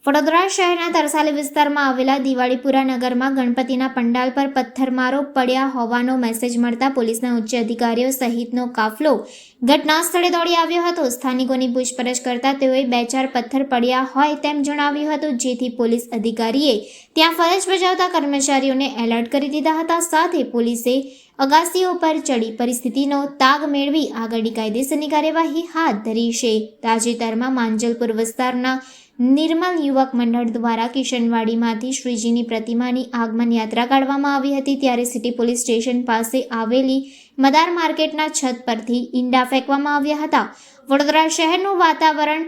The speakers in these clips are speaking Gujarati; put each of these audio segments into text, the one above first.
વડોદરા શહેરના તરસાલી વિસ્તારમાં આવેલા દિવાળીપુરા નગરમાં ગણપતિના પંડાલ પર પથ્થરમારો પડ્યા હોવાનો મેસેજ મળતા પોલીસના ઉચ્ચ અધિકારીઓ સહિતનો કાફલો ઘટના સ્થળે દોડી આવ્યો હતો। સ્થાનિકોની પૂછપરછ કરતા તેઓએ 2-4 પથ્થર પડ્યા હોય તેમ જણાવ્યું હતું, જેથી પોલીસ અધિકારીએ ત્યાં ફરજ બજાવતા કર્મચારીઓને એલર્ટ કરી દીધા હતા। સાથે પોલીસે અગાસીઓ પર ચડી પરિસ્થિતિનો તાગ મેળવી આગળની કાયદેસરની કાર્યવાહી હાથ ધરી છે। તાજેતરમાં માંજલપુર વિસ્તારના નિર્મલ યુવક મંડળ દ્વારા કિશનવાડીમાંથી શ્રીજીની પ્રતિમાની આગમન યાત્રા કાઢવામાં આવી હતી, ત્યારે સિટી પોલીસ સ્ટેશન પાસે આવેલી મદાર માર્કેટના છત પરથી ઈંડા ફેંકવામાં આવ્યા હતા। વડોદરા શહેરનું વાતાવરણ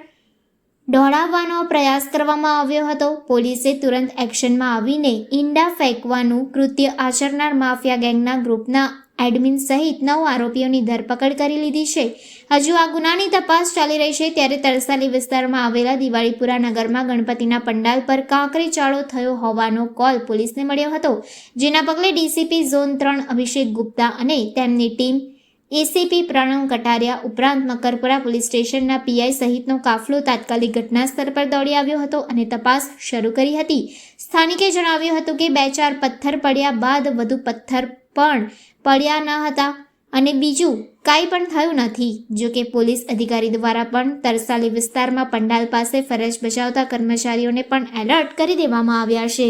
ડહોળાવવાનો પ્રયાસ કરવામાં આવ્યો હતો। પોલીસે તુરંત એક્શનમાં આવીને ઈંડા ફેંકવાનું કૃત્ય આચરનાર માફિયા ગેંગના ગ્રુપના એડમિન સહિત 9 આરોપીઓની ધરપકડ કરી લીધી છે। હજુ આ ગુનાની તપાસ ચાલી રહી છે। ત્યારે તરસાલી વિસ્તારમાં આવેલા દિવાળીપુરા નગરમાં ગણપતિના પંડાલ પર કાંકરી ચાળો થયો હોવાનો કોલ પોલીસને મળ્યો હતો, જેના પગલે ડીસીપી ઝોન 3 અભિષેક ગુપ્તા અને તેમની ટીમ એસીપી પ્રણવ કટારિયા ઉપરાંત મકરપુરા પોલીસ સ્ટેશનના પીઆઈ સહિતનો કાફલો તાત્કાલિક ઘટના સ્થળ પર દોડી આવ્યો હતો અને તપાસ શરૂ કરી હતી। સ્થાનિકે જણાવ્યું હતું કે 2-4 પથ્થર પડ્યા બાદ વધુ પથ્થર પણ પડ્યા ન હતા અને બીજું કાંઈ પણ થયું નથી। જો કે પોલીસ અધિકારી દ્વારા પણ તરસાલી વિસ્તારમાં પંડાલ પાસે ફરજ બજાવતા કર્મચારીઓને પણ એલર્ટ કરી દેવામાં આવ્યા છે।